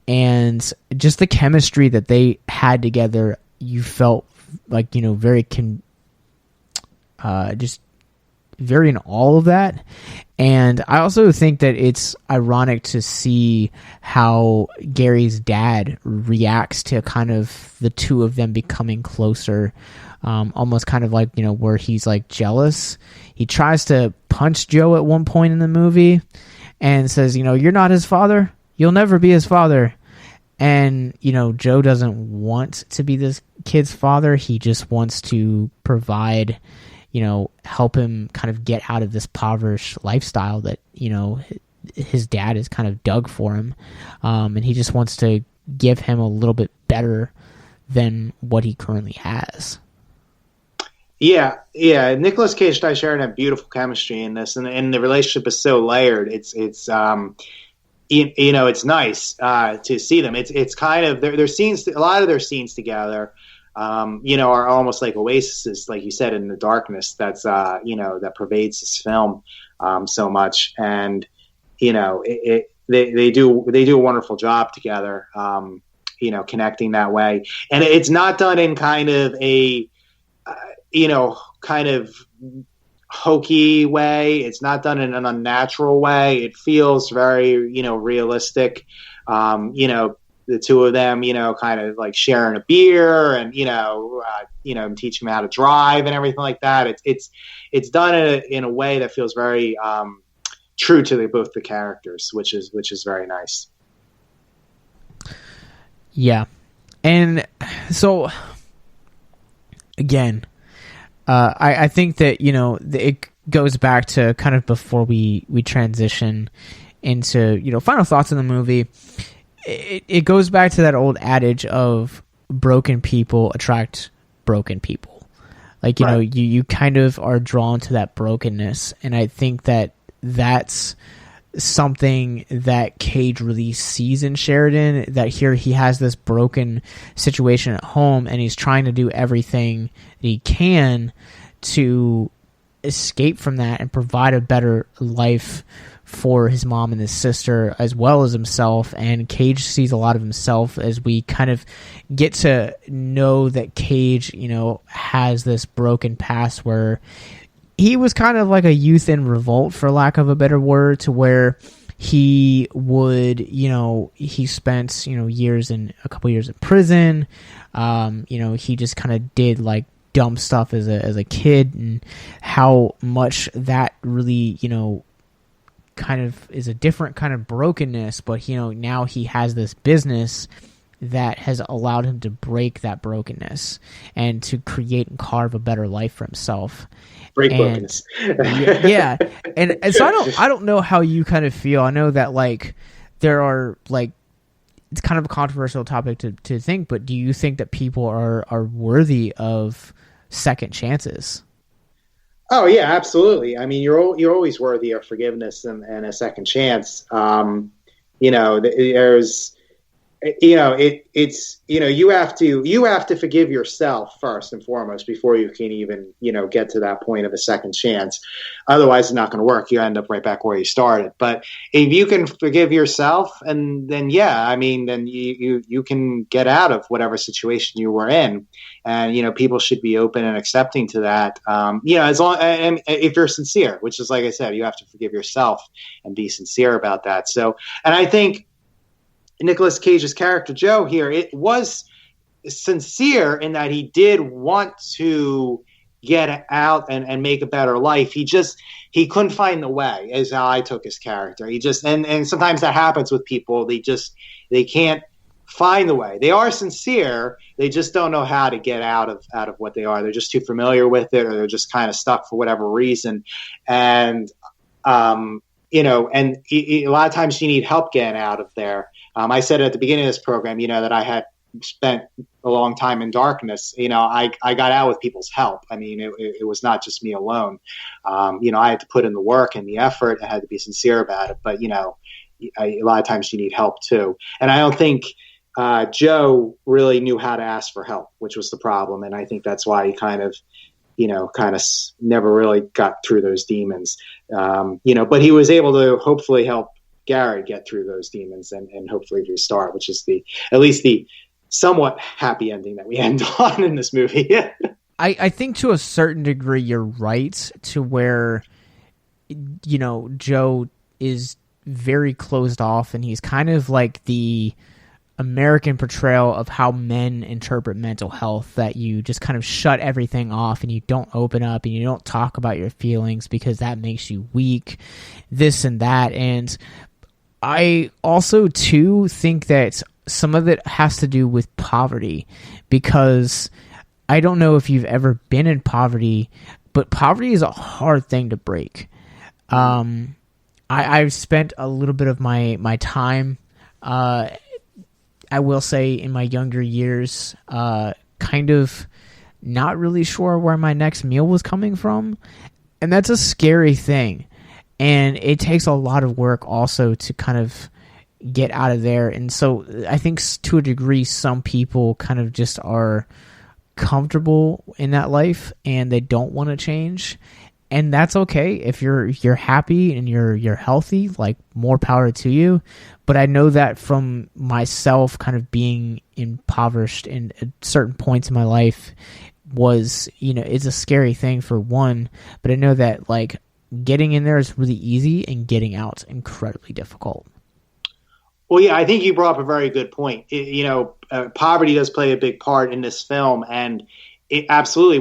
[SPEAKER 1] and just the chemistry that they had together, you felt like, very just very in all of that. And I also think that it's ironic to see how Gary's dad reacts to kind of the two of them becoming closer, almost kind of like, where he's like jealous. He tries to punch Joe at one point in the movie and says, you're not his father, you'll never be his father. And, Joe doesn't want to be this kid's father. He just wants to provide, help him kind of get out of this impoverished lifestyle that, his dad has kind of dug for him. And he just wants to give him a little bit better than what he currently has.
[SPEAKER 2] Yeah. Nicolas Cage and Tye-Sheridan have beautiful chemistry in this, and the relationship is so layered. It's nice to see them. It's kind of their scenes. A lot of their scenes together, are almost like oases, like you said, in the darkness. That's that pervades this film so much, and they do a wonderful job together. Connecting that way, and it's not done in kind of a kind of hokey way. It's not done in an unnatural way. It feels very, realistic. The two of them, kind of like sharing a beer and, teaching them how to drive and everything like that. It's done in a way that feels very true to both the characters, which is very nice.
[SPEAKER 1] Yeah. And so again, I think that, it goes back to kind of before we transition into, final thoughts on the movie. It goes back to that old adage of broken people attract broken people. Like, right. You kind of are drawn to that brokenness. And I think that that's something that Cage really sees in Sheridan, that here he has this broken situation at home and he's trying to do everything that he can to escape from that and provide a better life for his mom and his sister as well as himself. And Cage sees a lot of himself as we kind of get to know that Cage, has this broken past where he was kind of like a youth in revolt, for lack of a better word, to where he would, he spent, a couple years in prison. He just kind of did like dumb stuff as a kid, and how much that really, kind of is a different kind of brokenness. But, now he has this business that has allowed him to break that brokenness and to create and carve a better life for himself.
[SPEAKER 2] Brokenness.
[SPEAKER 1] Yeah. And so I don't know how you kind of feel. I know that like there are like, it's kind of a controversial topic to think, but do you think that people are worthy of second chances?
[SPEAKER 2] Oh yeah, absolutely. I mean, you're always worthy of forgiveness and a second chance. There's it's you have to forgive yourself first and foremost before you can even get to that point of a second chance. Otherwise it's not going to work. You end up right back where you started. But if you can forgive yourself, and then yeah, I mean, then you can get out of whatever situation you were in. And people should be open and accepting to that. As long, and if you're sincere, which is, like I said, you have to forgive yourself and be sincere about that. So, and I think Nicolas Cage's character Joe here, it was sincere in that he did want to get out and make a better life. He couldn't find the way, is how I took his character. He just, and sometimes that happens with people. They can't find the way. They are sincere. They just don't know how to get out of what they are. They're just too familiar with it, or they're just kind of stuck for whatever reason. And, and a lot of times you need help getting out of there. I said at the beginning of this program, that I had spent a long time in darkness. I got out with people's help. I mean, it was not just me alone. I had to put in the work and the effort. I had to be sincere about it. But, a lot of times you need help too. And I don't think Joe really knew how to ask for help, which was the problem. And I think that's why he kind of never really got through those demons. But he was able to hopefully help Gary get through those demons and hopefully restart, which is at least the somewhat happy ending that we end on in this movie.
[SPEAKER 1] I think to a certain degree you're right, to where Joe is very closed off, and he's kind of like the American portrayal of how men interpret mental health, that you just kind of shut everything off and you don't open up and you don't talk about your feelings because that makes you weak, this and that. And I also too think that some of it has to do with poverty, because I don't know if you've ever been in poverty, but poverty is a hard thing to break. I've spent a little bit of my time, I will say in my younger years, kind of not really sure where my next meal was coming from. And that's a scary thing. And it takes a lot of work also to kind of get out of there. And so I think to a degree, some people kind of just are comfortable in that life and they don't want to change. And that's okay. If you're happy and you're healthy, like, more power to you. But I know that from myself kind of being impoverished in at certain points in my life was, it's a scary thing for one, but I know that, like, getting in there is really easy and getting out incredibly difficult.
[SPEAKER 2] Well, yeah, I think you brought up a very good point. Poverty does play a big part in this film, and absolutely.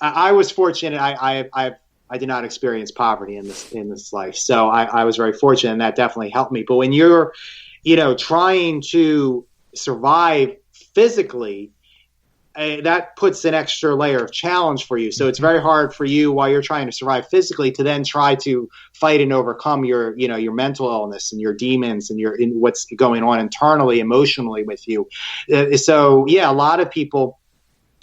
[SPEAKER 2] I was fortunate. I did not experience poverty in this life, so I was very fortunate, and that definitely helped me. But when you're, trying to survive physically, that puts an extra layer of challenge for you. So it's very hard for you, while you're trying to survive physically, to then try to fight and overcome your mental illness and your demons and what's going on internally, emotionally with you. So yeah, a lot of people,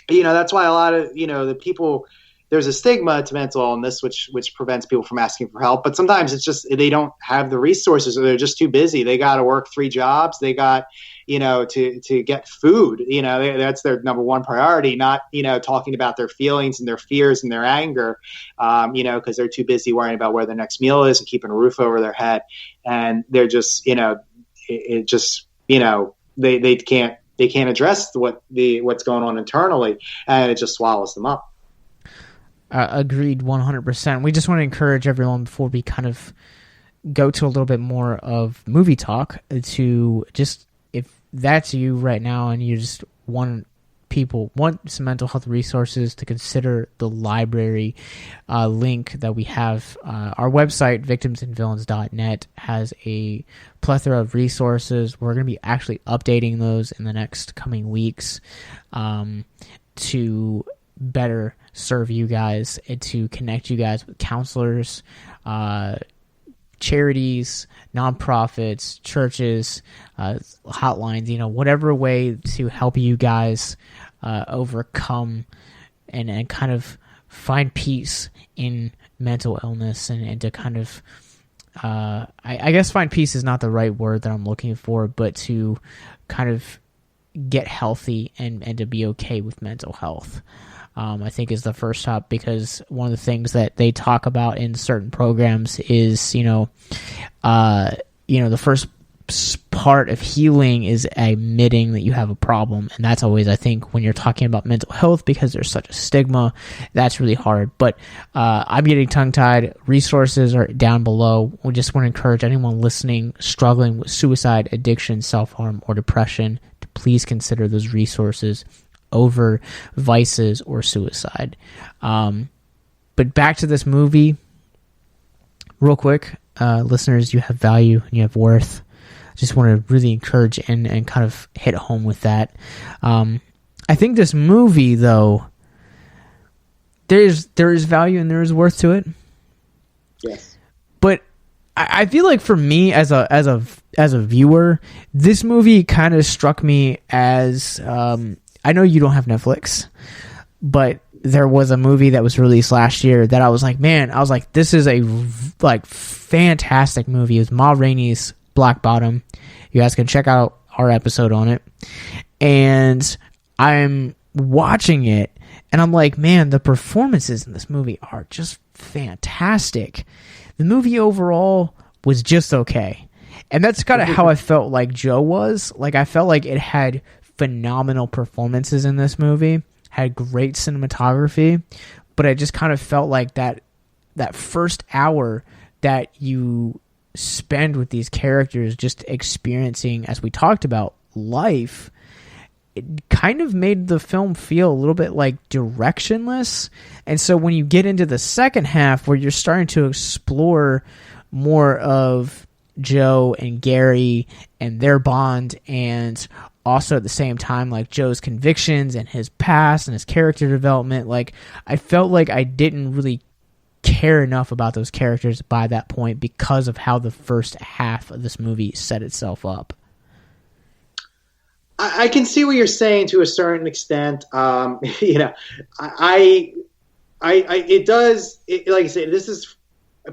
[SPEAKER 2] that's why a lot of the people. There's a stigma to mental illness, which prevents people from asking for help. But sometimes it's just they don't have the resources, or they're just too busy. They got to work 3 jobs. They got, to get food. That's their number one priority. Not, talking about their feelings and their fears and their anger, because they're too busy worrying about where their next meal is and keeping a roof over their head. And they're just, they can't address what's going on internally, and it just swallows them up.
[SPEAKER 1] Agreed 100%. We just want to encourage everyone, before we kind of go to a little bit more of movie talk, to just, if that's you right now and you just want some mental health resources, to consider the library link that we have. Our website, victimsandvillains.net, has a plethora of resources. We're going to be actually updating those in the next coming weeks to better serve you guys and to connect you guys with counselors, charities, nonprofits, churches, hotlines, whatever way to help you guys overcome and kind of find peace in mental illness and to kind of, I guess find peace is not the right word that I'm looking for, but to kind of get healthy and to be okay with mental health. I think is the first step, because one of the things that they talk about in certain programs is, the first part of healing is admitting that you have a problem. And that's always, I think, when you're talking about mental health, because there's such a stigma, that's really hard. But I'm getting tongue-tied. Resources are down below. We just want to encourage anyone listening, struggling with suicide, addiction, self-harm, or depression, to please consider those resources over vices or suicide. But back to this movie, real quick, listeners, you have value and you have worth. Just want to really encourage and kind of hit home with that. I think this movie, though, there is value and there is worth to it.
[SPEAKER 2] Yes.
[SPEAKER 1] But I feel like for me as a viewer, this movie kind of struck me as I know you don't have Netflix, but there was a movie that was released last year that I was like, this is a fantastic movie. It was Ma Rainey's Black Bottom. You guys can check out our episode on it. And I'm watching it and I'm like, man, the performances in this movie are just fantastic. The movie overall was just okay. And that's kind of how I felt like Joe was. Like, I felt like it had phenomenal performances in this movie, had great cinematography, but I just kind of felt like that first hour that you spend with these characters just experiencing, as we talked about, life, it kind of made the film feel a little bit like directionless. And so when you get into the second half where you're starting to explore more of Joe and Gary and their bond, and also at the same time like Joe's convictions and his past and his character development, like I felt like I didn't really care enough about those characters by that point because of how the first half of this movie set itself up.
[SPEAKER 2] I can see what you're saying to a certain extent. It does, like I said, this is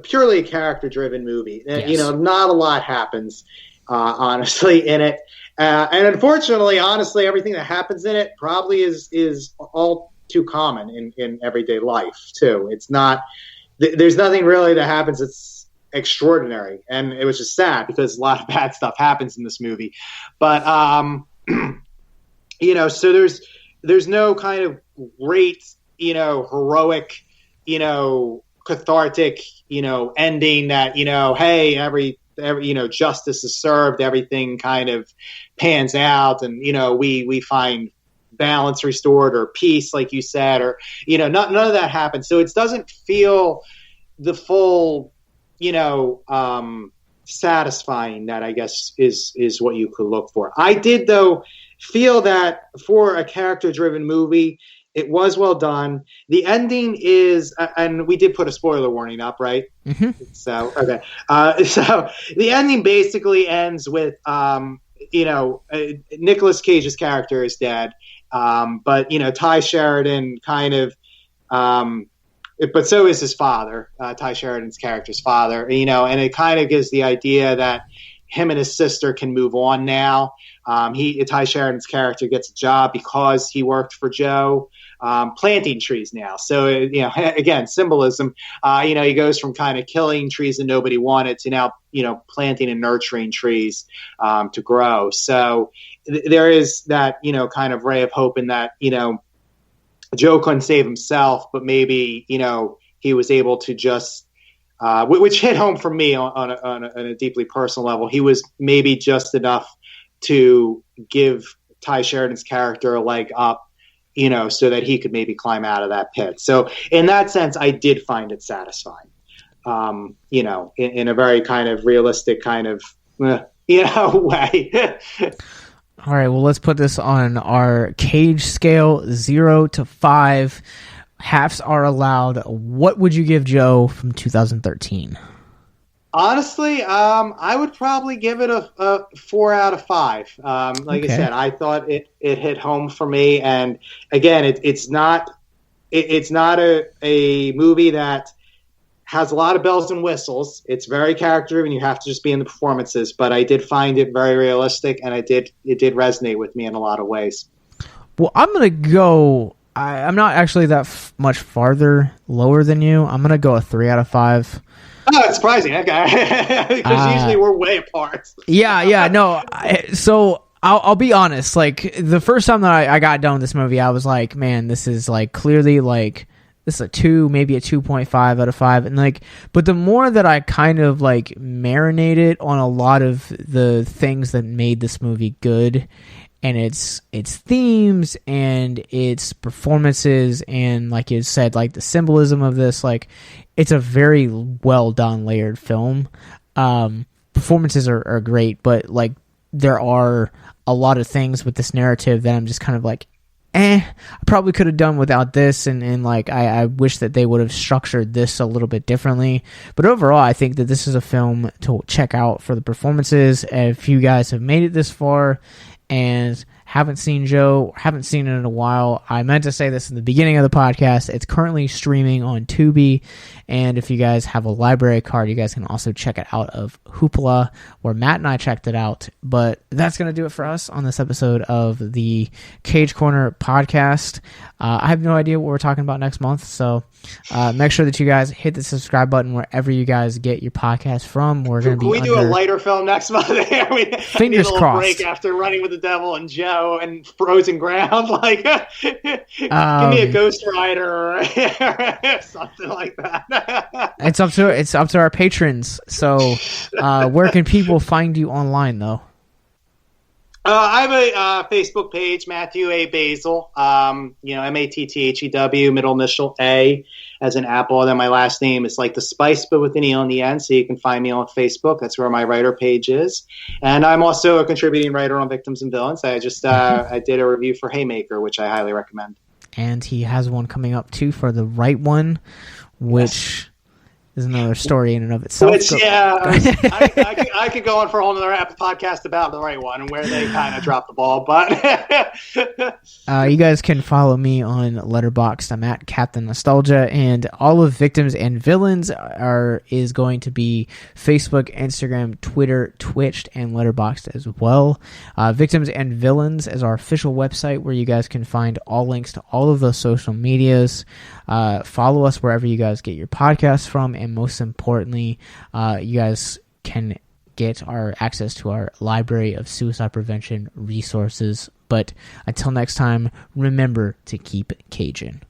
[SPEAKER 2] purely a character-driven movie. Yes. Not a lot happens, honestly, in it. And unfortunately, honestly, everything that happens in it probably is all too common in everyday life, too. It's not, there's nothing really that happens that's extraordinary. And it was just sad because a lot of bad stuff happens in this movie. But, so there's no kind of great, heroic, cathartic, ending that, hey, every justice is served, everything kind of pans out, and we find balance restored or peace, like you said, or none of that happens. So it doesn't feel the full, satisfying that I guess is what you could look for. I did though feel that for a character-driven movie, it was well done. The ending is, and we did put a spoiler warning up, right?
[SPEAKER 1] Mm-hmm.
[SPEAKER 2] So, okay. So the ending basically ends with, Nicolas Cage's character is dead. But, Tye-Sheridan kind of, but so is his father, Tye-Sheridan's character's father, and it kind of gives the idea that him and his sister can move on now. Tye-Sheridan's character gets a job because he worked for Joe, planting trees now. So, again, symbolism, he goes from kind of killing trees that nobody wanted to now, planting and nurturing trees to grow. So there is that, kind of ray of hope in that, Joe couldn't save himself, but maybe, he was able to just, which hit home for me on a deeply personal level. He was maybe just enough to give Tye-Sheridan's character a leg up, so that he could maybe climb out of that pit. So in that sense, I did find it satisfying, in a very kind of realistic kind of, way.
[SPEAKER 1] All right, well, let's put this on our Cage scale, 0 to 5. Halves are allowed. What would you give Joe from 2013?
[SPEAKER 2] Honestly, I would probably give it a 4 out of 5. Like I said, I thought it hit home for me. And again, it's not it's not a movie that has a lot of bells and whistles. It's very character-driven. You have to just be in the performances. But I did find it very realistic, and it did resonate with me in a lot of ways.
[SPEAKER 1] Well, I'm gonna go. I'm not actually that much farther lower than you. I'm gonna go a 3 out of 5.
[SPEAKER 2] Oh, it's surprising. Okay, because usually we're way apart.
[SPEAKER 1] Yeah. No. So I'll be honest. Like the first time that I got done with this movie, I was like, man, this is like clearly like. This is a 2, maybe a 2.5 out of 5. And like, but the more that I kind of like marinated on a lot of the things that made this movie good, and its themes and its performances, and like you said, like the symbolism of this, like it's a very well done layered film. Performances are great, but like there are a lot of things with this narrative that I'm just kind of like, I probably could have done without this, and like I wish that they would have structured this a little bit differently. But overall, I think that this is a film to check out for the performances. If you guys have made it this far and haven't seen Joe, haven't seen it in a while, I meant to say this in the beginning of the podcast. It's currently streaming on Tubi, and if you guys have a library card, you guys can also check it out of Hoopla, where Matt and I checked it out. But that's going to do it for us on this episode of the Cage Corner podcast. I have no idea what we're talking about next month, so make sure that you guys hit the subscribe button wherever you guys get your podcast from. We're going to be.
[SPEAKER 2] Can we do a lighter film next month?
[SPEAKER 1] Fingers crossed.
[SPEAKER 2] Break after Running with the Devil and Joe and Frozen Ground. Like, give me a Ghost Rider or something like that.
[SPEAKER 1] It's up to our patrons. So, where can people find you online, though?
[SPEAKER 2] I have a Facebook page, Matthew A. Basile, Matthew, middle initial A as in Apple. And then my last name is like the spice, but with an E on the end. So you can find me on Facebook. That's where my writer page is. And I'm also a contributing writer on Victims and Villains. I just I did a review for Haymaker, which I highly recommend. And
[SPEAKER 1] he has one coming up, too, for The Right One, which... Yes. Is another story in and of itself.
[SPEAKER 2] Which, I could go on for a whole other podcast about The Right One and where they kind of dropped the ball. But
[SPEAKER 1] you guys can follow me on Letterboxd. I'm at Captain Nostalgia, and all of Victims and Villains is going to be Facebook, Instagram, Twitter, Twitch, and Letterboxd as well. Victims and Villains is our official website where you guys can find all links to all of those social medias. Follow us wherever you guys get your podcasts from, and most importantly, you guys can get our access to our library of suicide prevention resources. But until next time, remember to keep caging.